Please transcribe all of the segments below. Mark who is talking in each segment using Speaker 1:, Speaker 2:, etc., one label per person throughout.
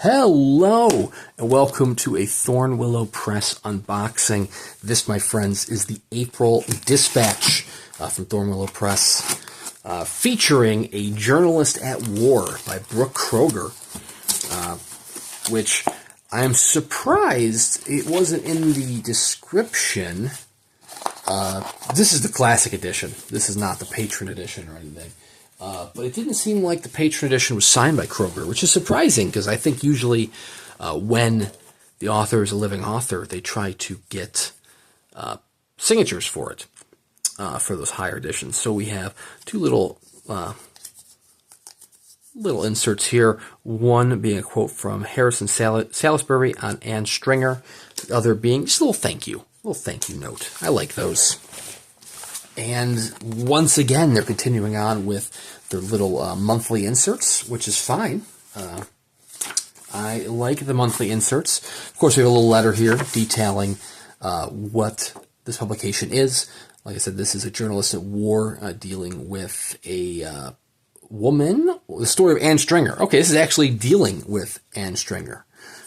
Speaker 1: Hello, and welcome to a Thornwillow Press unboxing. This, my friends, is the April Dispatch from Thornwillow Press, featuring A Journalist at War by Brooke Kroeger, which I am surprised it wasn't in the description. This is the classic edition. This is not the patron edition or anything. But it didn't seem like the patron edition was signed by Kroeger, which is surprising because I think usually when the author is a living author, they try to get signatures for it, for those higher editions. So we have two little inserts here, one being a quote from Harrison Salisbury on Anne Stringer, the other being just a little thank you note. I like those. And once again, they're continuing on with their little monthly inserts, which is fine. I like the monthly inserts. Of course, we have a little letter here detailing what this publication is. Like I said, this is A Journalist at War, dealing with a woman. The story of Anne Stringer. Okay, this is actually dealing with Anne Stringer,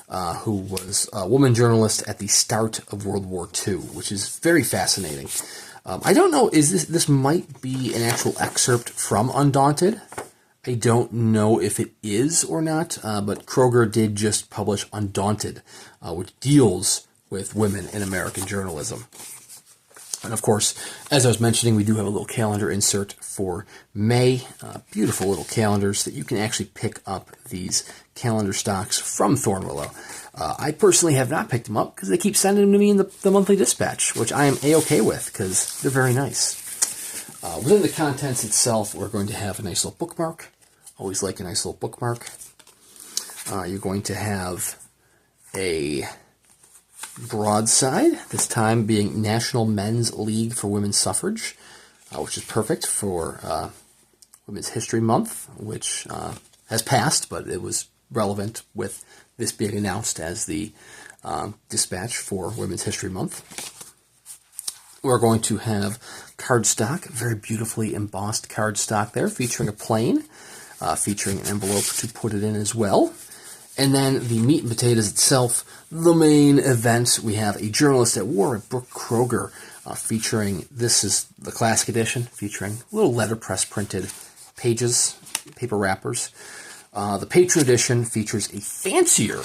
Speaker 1: who was a woman journalist at the start of World War II, which is very fascinating. I don't know, this might be an actual excerpt from Undaunted. I don't know if it is or not, but Kroeger did just publish Undaunted, which deals with women in American journalism. And of course, as I was mentioning, we do have a little calendar insert for May. Beautiful little calendars that you can actually pick up these calendar stocks from Thornwillow. I personally have not picked them up because they keep sending them to me in the monthly dispatch, which I am A-okay with because they're very nice. Within the contents itself, we're going to have a nice little bookmark. Always like a nice little bookmark. You're going to have a broadside, this time being National Men's League for Women's Suffrage, which is perfect for Women's History Month, which has passed, but it was relevant with this being announced as the dispatch for Women's History Month. We're going to have cardstock, very beautifully embossed cardstock there, featuring a plane, featuring an envelope to put it in as well. And then the meat and potatoes itself, the main event, we have A Journalist at War at Brooke Kroeger, featuring, this is the classic edition, featuring little letterpress printed pages, paper wrappers. The patron edition features a fancier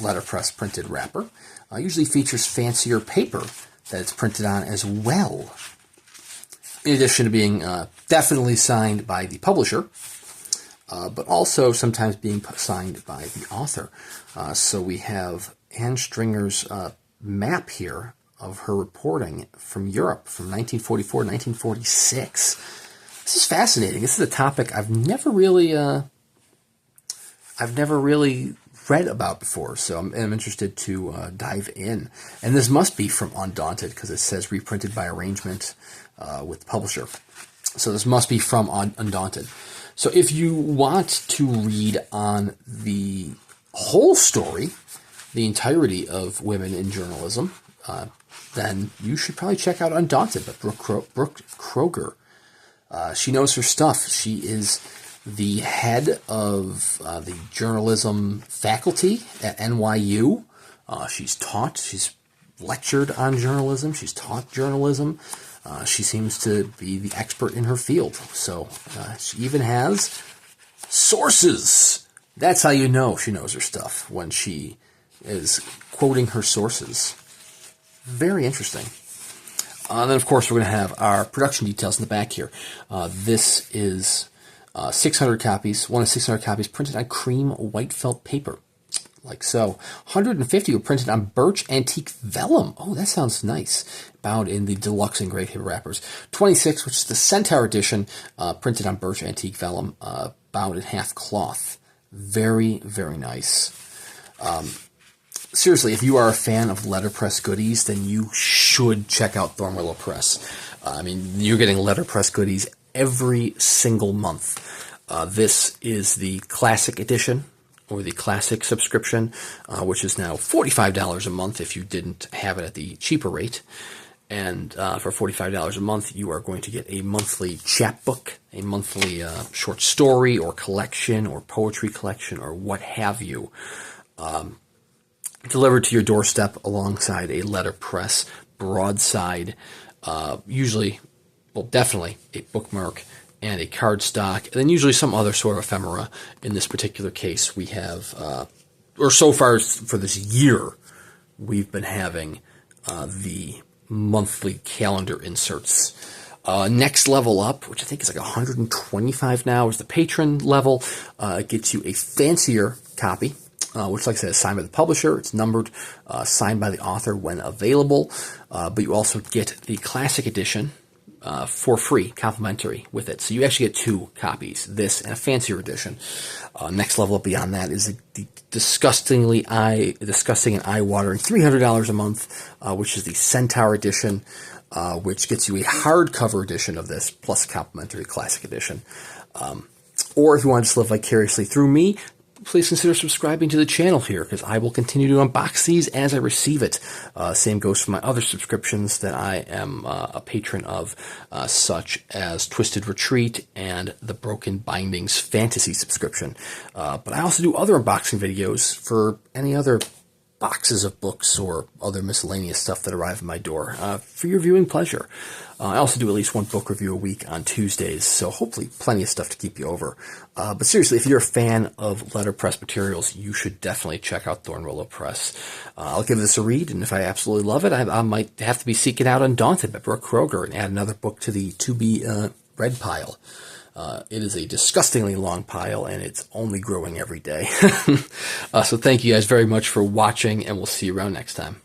Speaker 1: letterpress printed wrapper. Usually features fancier paper that it's printed on as well. In addition to being definitely signed by the publisher, but also sometimes being signed by the author. So we have Anne Stringer's map here of her reporting from Europe from 1944 to 1946. This is fascinating. This is a topic I've never really read about before, so I'm interested to dive in. And this must be from Undaunted because it says reprinted by arrangement with the publisher. So this must be from Undaunted. So if you want to read on the whole story, the entirety of women in journalism, then you should probably check out Undaunted by Brooke Kroeger. She knows her stuff. She is the head of the journalism faculty at NYU. She's lectured on journalism. She's taught journalism. She seems to be the expert in her field. So she even has sources. That's how you know she knows her stuff, when she is quoting her sources. Very interesting. Then, of course, we're going to have our production details in the back here. This is 600 copies, one of 600 copies printed on cream white felt paper, like so. 150 were printed on birch antique vellum. Oh, that sounds nice. Bound in the deluxe engraved paper wrappers. 26, which is the Centaur edition, printed on birch antique vellum, bound in half cloth. Very, very nice. Seriously, if you are a fan of letterpress goodies, then you should check out Thornwillow Press. I mean, you're getting letterpress goodies every single month. This is the classic edition, or the classic subscription, which is now $45 a month if you didn't have it at the cheaper rate. And for $45 a month, you are going to get a monthly chapbook, a monthly short story or collection or poetry collection or what have you. delivered to your doorstep alongside a letterpress broadside, usually, well, definitely a bookmark and a cardstock, and then usually some other sort of ephemera. In this particular case, we have, or so far for this year, we've been having the monthly calendar inserts. Next level up, which I think is like 125 now, is the patron level. It gets you a fancier copy, which, like I said, is signed by the publisher. It's numbered, signed by the author when available. But you also get the classic edition for free, complimentary with it. So you actually get 2 copies, this and a fancier edition. Next level up beyond that is the disgusting and eye-watering $300 a month, which is the Centaur edition, which gets you a hardcover edition of this, plus a complimentary classic edition. Or if you want to just live vicariously through me, please consider subscribing to the channel here, because I will continue to unbox these as I receive it. Same goes for my other subscriptions that I am a patron of, such as Twisted Retreat and the Broken Bindings Fantasy subscription. But I also do other unboxing videos for any other boxes of books or other miscellaneous stuff that arrive at my door for your viewing pleasure. I also do at least one book review a week on Tuesdays, so hopefully plenty of stuff to keep you over. But seriously, if you're a fan of letterpress materials, you should definitely check out Thornwillow Press. I'll give this a read, and if I absolutely love it, I might have to be seeking out Undaunted by Brooke Kroeger and add another book to the to-be-read pile. It is a disgustingly long pile, and it's only growing every day. So thank you guys very much for watching, and we'll see you around next time.